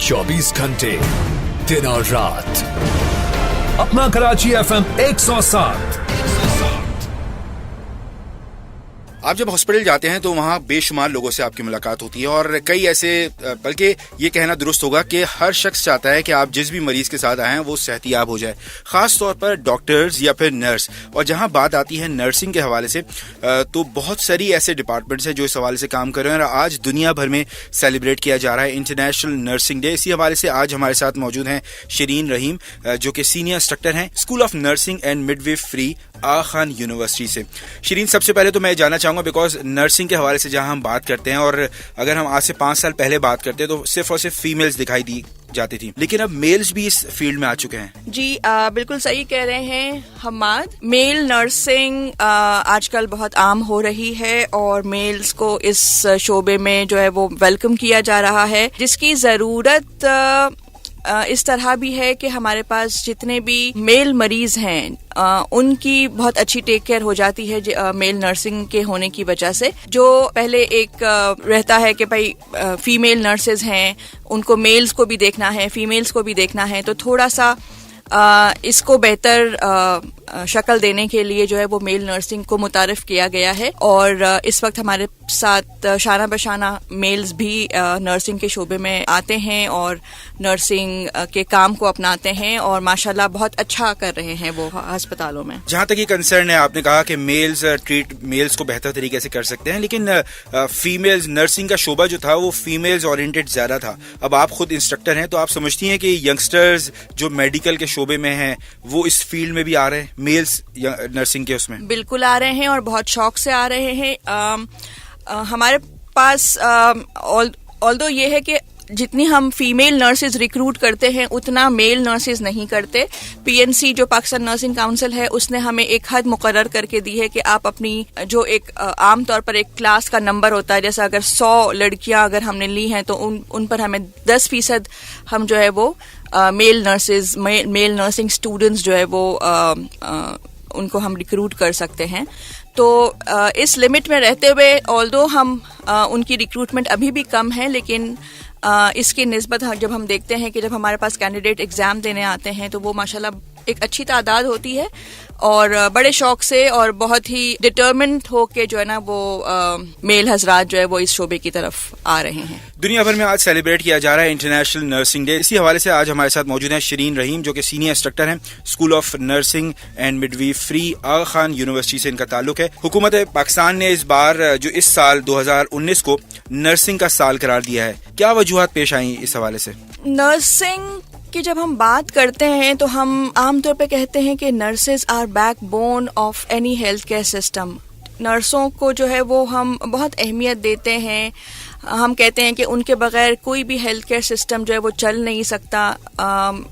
24 घंटे दिन और रात अपना कराची FM 107। आप जब हॉस्पिटल जाते हैं तो वहाँ बेशुमार लोगों से आपकी मुलाकात होती है और कई ऐसे, बल्कि ये कहना दुरुस्त होगा कि हर शख्स चाहता है कि आप जिस भी मरीज के साथ आए हैं वो सेहतियाब हो जाए, ख़ास तौर पर डॉक्टर्स या फिर नर्स। और जहाँ बात आती है नर्सिंग के हवाले से तो बहुत सारी ऐसे डिपार्टमेंट्स हैं जो इस हवाले से काम कर रहे हैं और आज दुनिया भर में सेलिब्रेट किया जा रहा है इंटरनेशनल नर्सिंग डे। इसी हवाले से आज हमारे साथ मौजूद हैं शिरीन रहीम, जो कि सीनियर इंस्ट्रक्टर हैं school of nursing and midwifery Aga Khan university से। शिरीन, सबसे पहले तो मैं जानना चाहूँगा, बिकॉज नर्सिंग के हवाले से जहाँ हम बात करते हैं और अगर हम आज से 5 साल पहले बात करते हैं तो सिर्फ और सिर्फ फीमेल्स दिखाई दी जाती थी, लेकिन अब मेल्स भी इस फील्ड में आ चुके हैं। जी बिल्कुल सही कह रहे हैं हम्माद। मेल नर्सिंग आजकल बहुत आम हो रही है और मेल्स को इस शोबे में जो है वो वेलकम किया जा रहा है, जिसकी ज़रूरत इस तरह भी है कि हमारे पास जितने भी मेल मरीज हैं उनकी बहुत अच्छी टेक केयर हो जाती है मेल नर्सिंग के होने की वजह से। जो पहले एक रहता है कि भाई फीमेल नर्सेज हैं, उनको मेल्स को भी देखना है, फीमेल्स को भी देखना है, तो थोड़ा सा इसको बेहतर शक्ल देने के लिए जो है वो मेल नर्सिंग को मुतारिफ किया गया है। और इस वक्त हमारे साथ शाना बशाना मेल्स भी नर्सिंग के शोबे में आते हैं और नर्सिंग के काम को अपनाते हैं और माशाल्लाह बहुत अच्छा कर रहे हैं वो अस्पतालों में। जहाँ तक ये कंसर्न है, आपने कहा कि मेल्स को बेहतर तरीके से कर सकते हैं, लेकिन फीमेल्स नर्सिंग का शोबा जो था वो फीमेल्स ओरिएंटेड ज्यादा था। अब आप खुद इंस्ट्रक्टर हैं तो आप समझती हैं कि यंगस्टर्स जो मेडिकल के शोबे में हैं वो इस फील्ड में भी आ रहे हैं, मेल्स नर्सिंग के उसमें? बिल्कुल आ रहे हैं और बहुत शौक से आ रहे हैं। हमारे पास ऑल्दो ये है कि जितनी हम फीमेल नर्सेज रिक्रूट करते हैं उतना मेल नर्सेज नहीं करते। पीएनसी जो पाकिस्तान नर्सिंग काउंसिल है उसने हमें एक हद मुकर्रर करके दी है कि आप अपनी जो एक आम तौर पर एक क्लास का नंबर होता है, जैसे अगर 100 लड़कियां अगर हमने ली हैं तो उन पर हमें 10% हम जो है वो मेल नर्सिंग स्टूडेंट्स जो है वो उनको हम रिक्रूट कर सकते हैं। तो इस लिमिट में रहते हुए ऑल्दो हम उनकी रिक्रूटमेंट अभी भी कम है, लेकिन इसकी निस्बत जब हम देखते हैं कि जब हमारे पास कैंडिडेट एग्जाम देने आते हैं तो वो माशाल्लाह एक अच्छी तादाद होती है और बड़े शौक से और बहुत ही डिटर्मिन्ड हो के जो है ना वो मेल हजरात जो है वो इस शोबे की तरफ आ रहे हैं। दुनिया भर में आज सेलिब्रेट किया जा रहा है इंटरनेशनल नर्सिंग डे। इसी हवाले से आज हमारे साथ मौजूद हैं शिरीन रहीम, जो कि सीनियर इंस्ट्रक्टर हैं school of nursing and midwifery Aga Khan university से इनका ताल्लुक है। हुकूमत पाकिस्तान ने इस बार जो इस साल 2019 को नर्सिंग का साल करार दिया है, क्या वजूहात पेश आई इस हवाले से? नर्सिंग कि जब हम बात करते हैं तो हम आमतौर पे कहते हैं कि nurses are backbone of any health care system. नर्सों को जो है वो हम बहुत अहमियत देते हैं। हम कहते हैं कि उनके बगैर कोई भी हेल्थ केयर सिस्टम जो है वो चल नहीं सकता।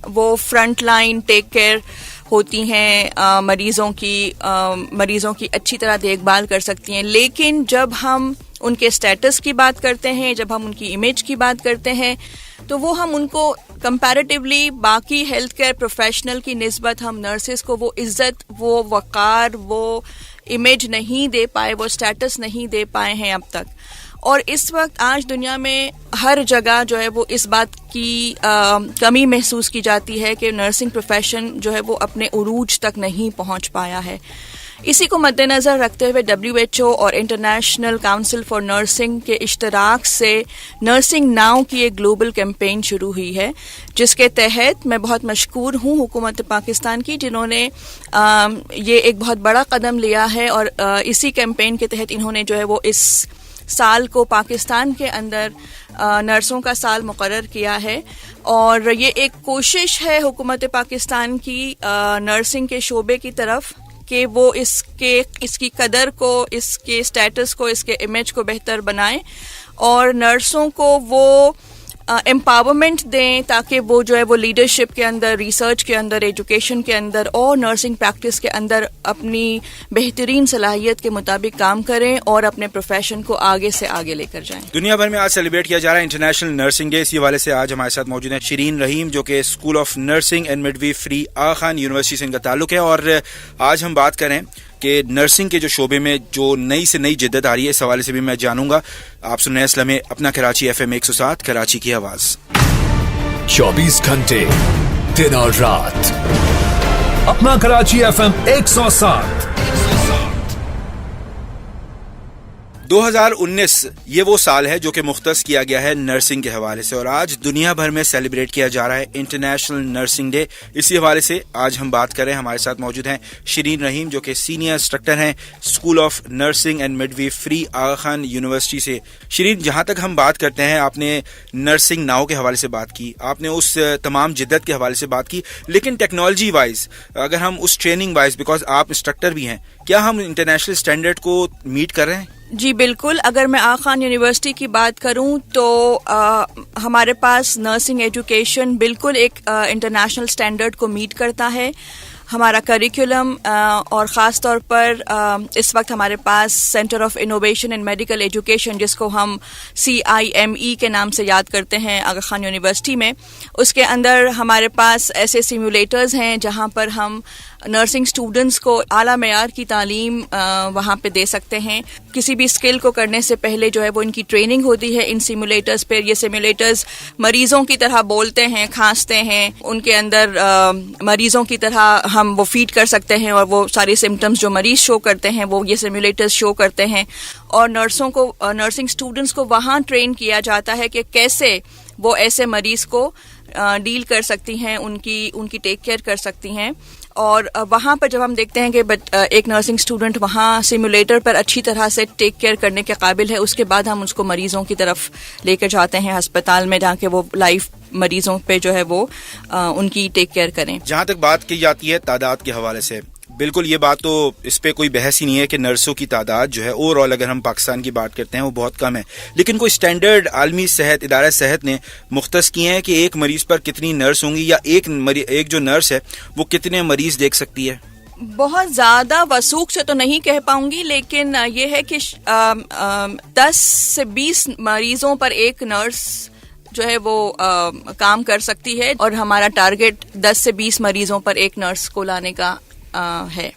वो फ्रंट लाइन टेक केयर होती हैं, मरीजों की अच्छी तरह देखभाल कर सकती हैं। लेकिन जब हम उनके स्टेटस की बात करते हैं, जब हम उनकी इमेज की बात करते हैं, तो वो हम उनको कंपैरेटिवली बाकी हेल्थ केयर प्रोफेशनल की निस्बत हम नर्सेज को वो इज्जत, वो वक़ार, वो इमेज नहीं दे पाए, वो स्टेटस नहीं दे पाए हैं अब तक। और इस वक्त आज दुनिया में हर जगह जो है वो इस बात की कमी महसूस की जाती है कि नर्सिंग प्रोफेशन जो है वो अपने उरूज तक नहीं पहुंच पाया है। इसी को मद्देनज़र रखते हुए WHO और इंटरनेशनल काउंसिल फॉर नर्सिंग के इश्तराक से नर्सिंग नाउ की एक ग्लोबल कैंपेन शुरू हुई है, जिसके तहत मैं बहुत मशकूर हूँ हुकूमत पाकिस्तान की, जिन्होंने ये एक बहुत बड़ा कदम लिया है। और इसी कैंपेन के तहत इन्होंने जो है वो इस साल को पाकिस्तान के अंदर नर्सों का साल मुकर्रर किया है। और ये एक कोशिश है हुकूमत पाकिस्तान की नर्सिंग के शोबे की तरफ कि वो इसकी कदर को, इसके स्टेटस को, इसके इमेज को बेहतर बनाएं और नर्सों को वो एम्पावरमेंट दें ताकि वो जो है वो लीडरशिप के अंदर, रिसर्च के अंदर, एजुकेशन के अंदर और नर्सिंग प्रैक्टिस के अंदर अपनी बेहतरीन सलाहियत के मुताबिक काम करें और अपने प्रोफेशन को आगे से आगे लेकर जाएं। दुनिया भर में आज सेलिब्रेट किया जा रहा है इंटरनेशनल नर्सिंग डे। इसी हवाले से आज हमारे साथ मौजूद है शिरीन रहीम, जो कि school of nursing and midwifery Aga Khan university से इनका ताल्लुक है। और आज हम बात करें कि नर्सिंग के जो शोबे में जो नई से नई जिद्दत आ रही है, इस हवाले से भी मैं जानूंगा। आप सुन रहे हैं इस्लाम में अपना कराची FM 107, कराची की आवाज़। 24 घंटे दिन और रात अपना कराची FM 107। 2019 ये वो साल है जो कि मुख्तस किया गया है नर्सिंग के हवाले से, और आज दुनिया भर में सेलिब्रेट किया जा रहा है इंटरनेशनल नर्सिंग डे। इसी हवाले से आज हम बात करें, हमारे साथ मौजूद हैं शिरीन रहीम जो कि सीनियर इंस्ट्रक्टर हैं school of nursing and midwifery Aga Khan university से। शिरीन, जहां तक हम बात करते हैं, आपने नर्सिंग नाउ के हवाले से बात की, आपने उस तमाम जिद्दत के हवाले से बात की, लेकिन टेक्नोलॉजी वाइज अगर हम उस ट्रेनिंग वाइज, बिकॉज आप इंस्ट्रक्टर भी हैं, क्या हम इंटरनेशनल स्टैंडर्ड को मीट कर रहे हैं? जी बिल्कुल। अगर मैं आगा खान यूनिवर्सिटी की बात करूं तो हमारे पास नर्सिंग एजुकेशन बिल्कुल एक इंटरनेशनल स्टैंडर्ड को मीट करता है। हमारा करिकुलम और ख़ास तौर पर इस वक्त हमारे पास center of innovation and medical education, जिसको हम CIME के नाम से याद करते हैं आगा खान यूनिवर्सिटी में, उसके अंदर हमारे पास ऐसे सिमुलेटर्स हैं जहां पर हम नर्सिंग स्टूडेंट्स को आला मेयार की तालीम वहाँ पे दे सकते हैं। किसी भी स्किल को करने से पहले जो है वो इनकी ट्रेनिंग होती है इन सिमुलेटर्स पर। ये सिमुलेटर्स मरीजों की तरह बोलते हैं, खांसते हैं, उनके अंदर मरीजों की तरह हम वो फीड कर सकते हैं और वो सारे सिम्टम्स जो मरीज शो करते हैं वो ये सिमुलेटर्स शो करते हैं। और नर्सों को, नर्सिंग स्टूडेंट्स को वहाँ ट्रेन किया जाता है कि कैसे वो ऐसे मरीज को डील कर सकती हैं, उनकी टेक केयर कर सकती हैं। और वहाँ पर जब हम देखते हैं कि एक नर्सिंग स्टूडेंट वहाँ सिमुलेटर पर अच्छी तरह से टेक केयर करने के काबिल है, उसके बाद हम उसको मरीजों की तरफ लेकर जाते हैं अस्पताल में, जहाँ के वो लाइव मरीजों पे जो है वो उनकी टेक केयर करें। जहाँ तक बात की जाती है तादाद के हवाले से, बिल्कुल ये बात तो इस पे कोई बहस ही नहीं है कि नर्सों की तादाद जो है ओवरऑल अगर हम पाकिस्तान की बात करते हैं वो बहुत कम है, लेकिन कोई स्टैंडर्ड आलमी सेहत इदारा सेहत ने मुख्तस किए हैं कि एक मरीज पर कितनी नर्स होंगी या एक जो नर्स है वो कितने मरीज देख सकती है? बहुत ज़्यादा वसूख से तो नहीं कह पाऊंगी, लेकिन ये है कि 10 से 20 मरीजों पर एक नर्स जो है वो काम कर सकती है, और हमारा टारगेट 10 से 20 मरीजों पर एक नर्स को लाने का है।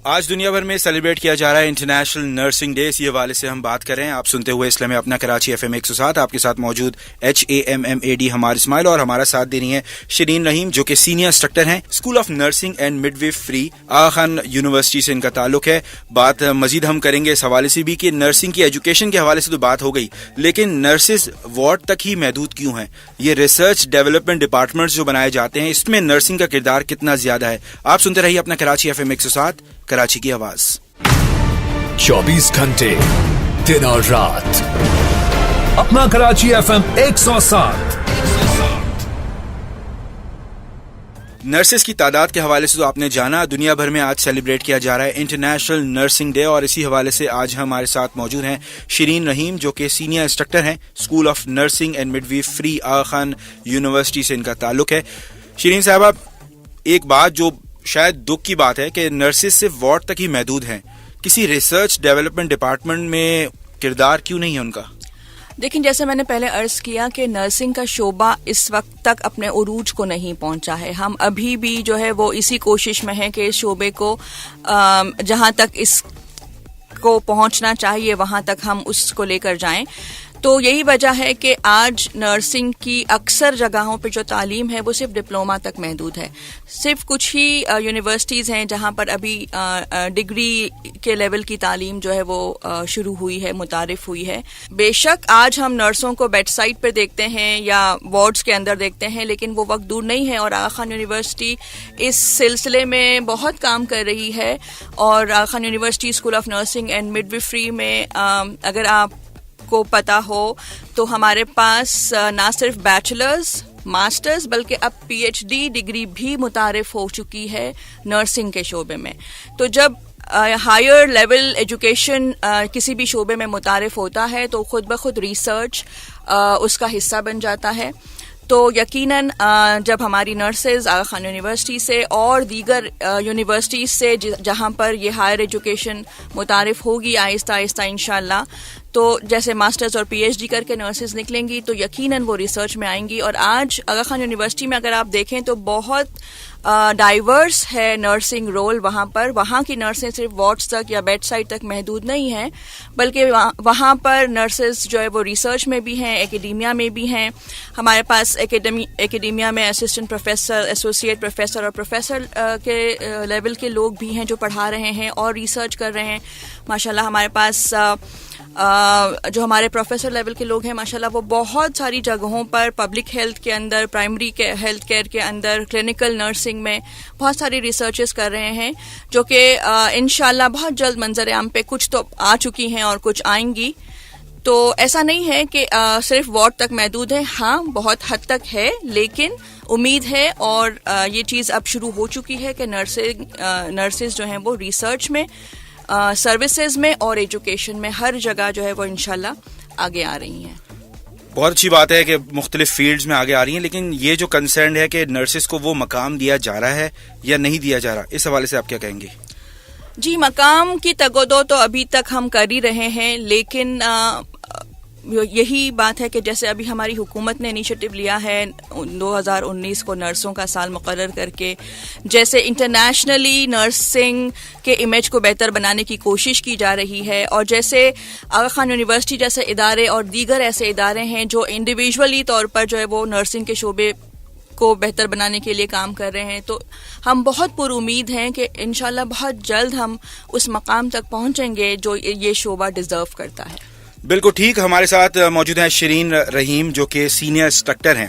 आज दुनिया भर में सेलिब्रेट किया जा रहा है इंटरनेशनल नर्सिंग डे। इसी हवाले से हम बात कर रहे हैं। आप सुनते हुए इसलिए में अपना कराची FM 107, आपके साथ मौजूद HAMMAD हमार इस्माइल, और हमारा साथ दे रही है शिरीन रहीम जो कि सीनियर इंस्ट्रक्टर हैं school of nursing and midwifery Aga Khan university से इनका ताल्लुक है। बात मजीद हम करेंगे इस हवाले से भी कि नर्सिंग की एजुकेशन के हवाले से तो बात हो गई, लेकिन नर्सेज वार्ड तक ही महदूद क्यों हैं? ये रिसर्च डेवलपमेंट डिपार्टमेंट्स जो बनाए जाते हैं, इसमें नर्सिंग का किरदार कितना ज्यादा है? आप सुनते रहिए अपना कराची FM 107, कराची की आवाज। 24 घंटे दिन और रात अपना कराची FM 107। नर्सेस की तादाद के हवाले से तो आपने जाना, दुनिया भर में आज सेलिब्रेट किया जा रहा है इंटरनेशनल नर्सिंग डे, और इसी हवाले से आज हमारे साथ मौजूद हैं शिरीन रहीम जो कि सीनियर इंस्ट्रक्टर हैं school of nursing and midwifery Aga Khan university से इनका ताल्लुक है। शिरीन साहबा, एक बात जो शायद दुख की बात है कि नर्सेस सिर्फ वार्ड तक ही महदूद हैं, किसी रिसर्च डेवलपमेंट डिपार्टमेंट में किरदार क्यों नहीं है उनका? लेकिन जैसे मैंने पहले अर्ज किया कि नर्सिंग का शोबा इस वक्त तक अपने उरूज को नहीं पहुंचा है। हम अभी भी जो है वो इसी कोशिश में है कि इस शोबे को जहां तक इसको पहुंचना चाहिए वहां तक हम उसको लेकर जाएं। तो यही वजह है कि आज नर्सिंग की अक्सर जगहों पे जो तालीम है वो सिर्फ डिप्लोमा तक महदूद है। सिर्फ कुछ ही यूनिवर्सिटीज़ हैं जहां पर अभी डिग्री के लेवल की तालीम जो है वो शुरू हुई है, मुतारिफ हुई है। बेशक आज हम नर्सों को बेड साइड पर देखते हैं या वार्ड्स के अंदर देखते हैं, लेकिन वो वक्त दूर नहीं है और आगा खान यूनिवर्सिटी इस सिलसिले में बहुत काम कर रही है। और Aga Khan university school of nursing and midwifery में अगर आप को पता हो तो हमारे पास ना सिर्फ बैचलर्स, मास्टर्स, बल्कि अब PhD डिग्री भी मुतारिफ हो चुकी है नर्सिंग के शोबे में। तो जब हायर लेवल एजुकेशन किसी भी शोबे में मुतारिफ होता है तो खुद ब खुद रिसर्च उसका हिस्सा बन जाता है। तो यकीनन जब हमारी नर्सेज आगा खान यूनिवर्सिटी से और दीगर यूनिवर्सिटीज़ से जहां पर ये हायर एजुकेशन मुतारिफ होगी आहिस्ता आहिस्ता इंशाल्लाह, تو جیسے ماسٹرز اور پی ایچ ڈی کر کے نرسز نکلیں گی تو یقیناً وہ ریسرچ میں آئیں گی. اور آج آغا خان یونیورسٹی میں اگر آپ دیکھیں تو بہت ڈائیورس ہے نرسنگ رول وہاں پر. وہاں کی نرسیں صرف وارڈز تک یا بیڈ سائڈ تک محدود نہیں ہیں, بلکہ وہاں پر نرسز جو ہے وہ ریسرچ میں بھی ہیں, ایکیڈیمیا میں بھی ہیں. ہمارے پاس ایکیڈیمیا میں اسسٹنٹ پروفیسر, ایسوسیٹ پروفیسر اور پروفیسر کے لیول کے لوگ بھی ہیں جو پڑھا رہے ہیں اور ریسرچ کر رہے ہیں. ماشاءاللہ ہمارے پاس جو ہمارے پروفیسر لیول کے لوگ ہیں ماشاءاللہ وہ بہت ساری جگہوں پر پبلک ہیلتھ کے اندر, پرائمری ہیلتھ کیئر کے اندر, کلینکل نرسنگ میں بہت ساری ریسرچز کر رہے ہیں, جو کہ انشاءاللہ بہت جلد منظر عام پہ کچھ تو آ چکی ہیں اور کچھ آئیں گی. تو ایسا نہیں ہے کہ صرف وارڈ تک محدود ہے, ہاں بہت حد تک ہے, لیکن امید ہے اور یہ چیز اب شروع ہو چکی ہے کہ نرسز جو ہیں وہ ریسرچ میں, سروسز میں اور ایجوکیشن میں ہر جگہ جو ہے وہ انشاءاللہ آگے آ رہی ہیں. بہت اچھی بات ہے کہ مختلف فیلڈز میں آگے آ رہی ہیں, لیکن یہ جو کنسرن ہے کہ نرسز کو وہ مقام دیا جا رہا ہے یا نہیں دیا جا رہا, اس حوالے سے آپ کیا کہیں گے؟ جی, مقام کی تگودو تو ابھی تک ہم کر ہی رہے ہیں, لیکن یہی بات ہے کہ جیسے ابھی ہماری حکومت نے انیشیٹو لیا ہے 2019 کو نرسوں کا سال مقرر کر کے, جیسے انٹرنیشنلی نرسنگ کے امیج کو بہتر بنانے کی کوشش کی جا رہی ہے, اور جیسے آغا خان یونیورسٹی جیسے ادارے اور دیگر ایسے ادارے ہیں جو انڈیویجولی طور پر جو ہے وہ نرسنگ کے شعبے کو بہتر بنانے کے لیے کام کر رہے ہیں, تو ہم بہت پر امید ہیں کہ انشاءاللہ بہت جلد ہم اس مقام تک پہنچیں گے جو یہ شعبہ ڈیزرو کرتا ہے. بالکل ٹھیک. ہمارے ساتھ موجود ہیں شرین رحیم جو کہ سینئر انسٹرکٹر ہیں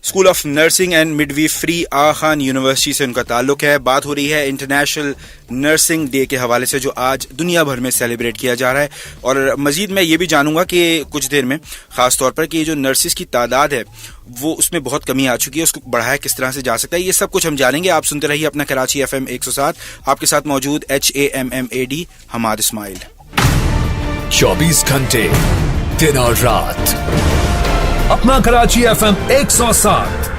school of nursing and midwifery Aga Khan university سے ان کا تعلق ہے. بات ہو رہی ہے انٹرنیشنل نرسنگ ڈے کے حوالے سے جو آج دنیا بھر میں سیلیبریٹ کیا جا رہا ہے, اور مزید میں یہ بھی جانوں گا کہ کچھ دیر میں خاص طور پر کہ یہ جو نرسز کی تعداد ہے وہ اس میں بہت کمی آ چکی ہے, اس کو بڑھایا کس طرح سے جا سکتا ہے, یہ سب کچھ ہم جانیں گے. آپ سنتے رہیے اپنا کراچی FM 107. آپ کے ساتھ موجود HAMMAD حماد اسماعیل. 24 گھنٹے دن اور رات اپنا کراچی FM 107.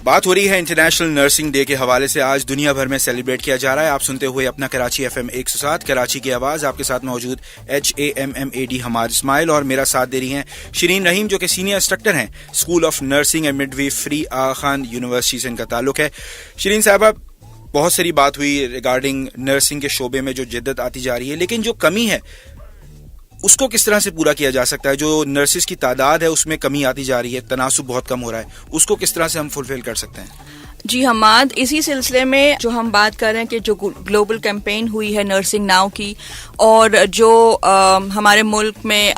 بات ہو رہی ہے انٹرنیشنل نرسنگ ڈے کے حوالے سے, آج دنیا بھر میں سیلیبریٹ کیا جا رہا ہے. آپ سنتے ہوئے اپنا کراچی FM 107 کراچی کی آواز. آپ کے ساتھ موجود HAMMAD حماد اسماعیل, اور میرا ساتھ دے رہی ہیں شرین رحیم جو کہ سینئر انسٹرکٹر ہیں school of nursing and midwifery Aga Khan university سے ان کا تعلق ہے. شرین صاحبہ, بہت ساری بات ہوئی ریگارڈنگ نرسنگ کے شعبے میں جو جدت آتی جا رہی ہے, لیکن جو کمی ہے اس کو کس طرح سے پورا کیا جا سکتا ہے؟ جو نرسز کی تعداد ہے اس میں کمی آتی جا رہی ہے, تناسب بہت کم ہو رہا ہے, اس کو کس طرح سے ہم فلفل کر سکتے ہیں؟ جی حماد, اسی سلسلے میں جو ہم بات کر رہے ہیں کہ جو گلوبل کیمپین ہوئی ہے نرسنگ ناؤ کی, اور جو ہمارے ملک میں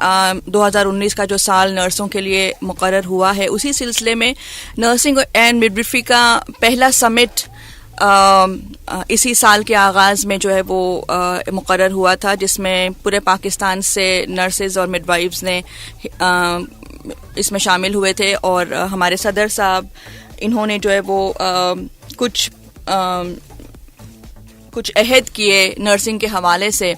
2019 کا جو سال نرسوں کے لیے مقرر ہوا ہے, اسی سلسلے میں نرسنگ اینڈ مڈویفری کا پہلا سمٹ اسی سال کے آغاز میں جو ہے وہ مقرر ہوا تھا, جس میں پورے پاکستان سے نرسز اور مڈ وائفز نے اس میں شامل ہوئے تھے, اور ہمارے صدر صاحب انہوں نے جو ہے وہ کچھ عہد کیے نرسنگ کے حوالے سے,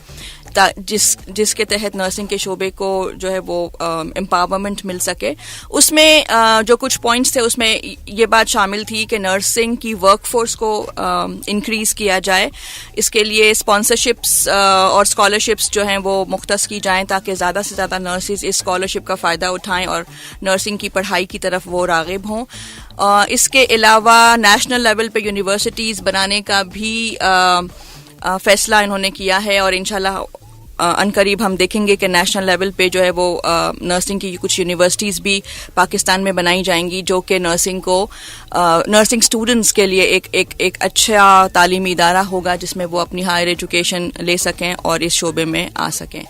جس کے تحت نرسنگ کے شعبے کو جو ہے وہ امپاورمنٹ مل سکے. اس میں جو کچھ پوائنٹس تھے اس میں یہ بات شامل تھی کہ نرسنگ کی ورک فورس کو انکریز کیا جائے, اس کے لیے اسپانسرشپس اور اسکالرشپس جو ہیں وہ مختص کی جائیں تاکہ زیادہ سے زیادہ نرسز اس اسکالرشپ کا فائدہ اٹھائیں اور نرسنگ کی پڑھائی کی طرف وہ راغب ہوں. اس کے علاوہ نیشنل لیول پہ یونیورسٹیز بنانے کا بھی فیصلہ انہوں نے کیا ہے, اور انشاءاللہ عنقریب ہم دیکھیں گے کہ نیشنل لیول پہ جو ہے وہ نرسنگ کی کچھ یونیورسٹیز بھی پاکستان میں بنائی جائیں گی, جو کہ نرسنگ اسٹوڈنٹس کے لیے ایک اچھا تعلیمی ادارہ ہوگا جس میں وہ اپنی ہائر ایجوکیشن لے سکیں اور اس شعبے میں آ سکیں.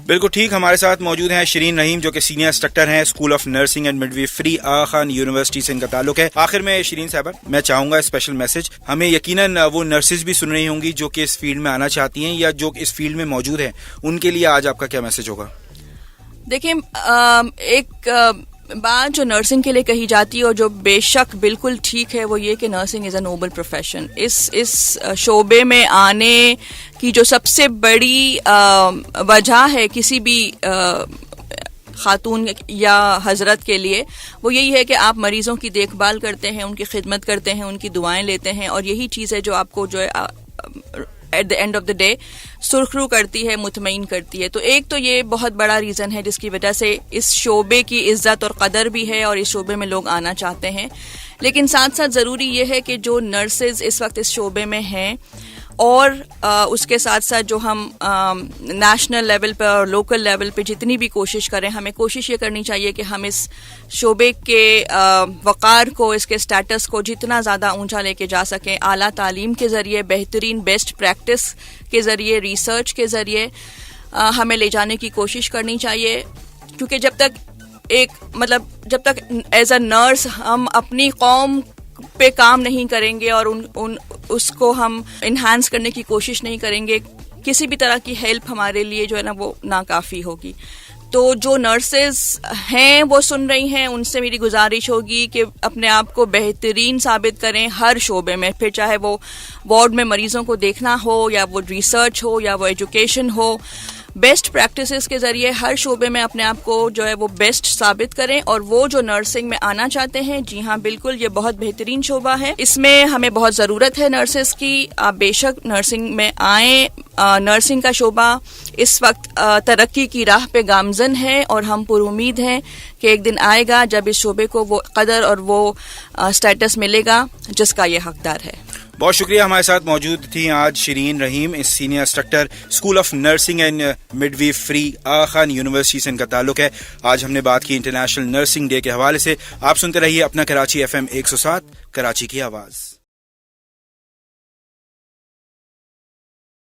بالکل ٹھیک. ہمارے ساتھ موجود ہیں شرین رحیم جو کہ سینئر انسٹرکٹر ہیں school of nursing and midwifery Aga Khan university سے ان کا تعلق ہے. آخر میں شرین صاحبہ, میں چاہوں گا اسپیشل میسج, ہمیں یقیناً وہ نرسز بھی سن رہی ہوں گی جو کہ اس فیلڈ میں آنا چاہتی ہیں یا جو اس فیلڈ میں موجود ہیں, ان کے لیے آج آپ کا کیا میسج ہوگا؟ دیکھیں, ایک بات جو نرسنگ کے لیے کہی جاتی ہے اور جو بے شک بالکل ٹھیک ہے وہ یہ کہ nursing is a noble profession. اس شعبے میں آنے کی جو سب سے بڑی وجہ ہے کسی بھی خاتون یا حضرت کے لیے, وہ یہی ہے کہ آپ مریضوں کی دیکھ بھال کرتے ہیں, ان کی خدمت کرتے ہیں, ان کی دعائیں لیتے ہیں, اور یہی چیز ہے جو آپ کو جو ہے at the end of the day سرخرو کرتی ہے, مطمئن کرتی ہے. تو ایک تو یہ بہت بڑا ریزن ہے جس کی وجہ سے اس شعبے کی عزت اور قدر بھی ہے اور اس شعبے میں لوگ آنا چاہتے ہیں. لیکن ساتھ ساتھ ضروری یہ ہے کہ جو نرسز اس وقت اس شعبے میں ہیں اور اس کے ساتھ ساتھ جو ہم نیشنل لیول پہ اور لوکل لیول پہ جتنی بھی کوشش کریں, ہمیں کوشش یہ کرنی چاہیے کہ ہم اس شعبے کے وقار کو, اس کے سٹیٹس کو جتنا زیادہ اونچا لے کے جا سکیں, اعلیٰ تعلیم کے ذریعے, بہترین بیسٹ پریکٹس کے ذریعے, ریسرچ کے ذریعے ہمیں لے جانے کی کوشش کرنی چاہیے. کیونکہ جب تک ایز اے نرس ہم اپنی قوم پہ کام نہیں کریں گے اور اس کو ہم انہانس کرنے کی کوشش نہیں کریں گے, کسی بھی طرح کی ہیلپ ہمارے لیے جو ہے نا وہ ناکافی ہوگی. تو جو نرسز ہیں وہ سن رہی ہیں, ان سے میری گزارش ہوگی کہ اپنے آپ کو بہترین ثابت کریں ہر شعبے میں, پھر چاہے وہ وارڈ میں مریضوں کو دیکھنا ہو یا وہ ریسرچ ہو یا وہ ایجوکیشن ہو. بیسٹ پریکٹسز کے ذریعے ہر شعبے میں اپنے آپ کو جو ہے وہ بیسٹ ثابت کریں. اور وہ جو نرسنگ میں آنا چاہتے ہیں, جی ہاں بالکل یہ بہت بہترین شعبہ ہے, اس میں ہمیں بہت ضرورت ہے نرسز کی. آپ بے شک نرسنگ میں آئیں. نرسنگ کا شعبہ اس وقت ترقی کی راہ پہ گامزن ہے اور ہم پر امید ہیں کہ ایک دن آئے گا جب اس شعبے کو وہ قدر اور وہ سٹیٹس ملے گا جس کا یہ حقدار ہے. بہت شکریہ. ہمارے ساتھ موجود تھیں آج شرین رحیم, اس senior instructor school of nursing and midwifery, Aga Khan university سے ان کا تعلق ہے. آج ہم نے بات کی انٹرنیشنل نرسنگ ڈے کے حوالے سے. آپ سنتے رہیے اپنا کراچی FM 107, کراچی کی آواز.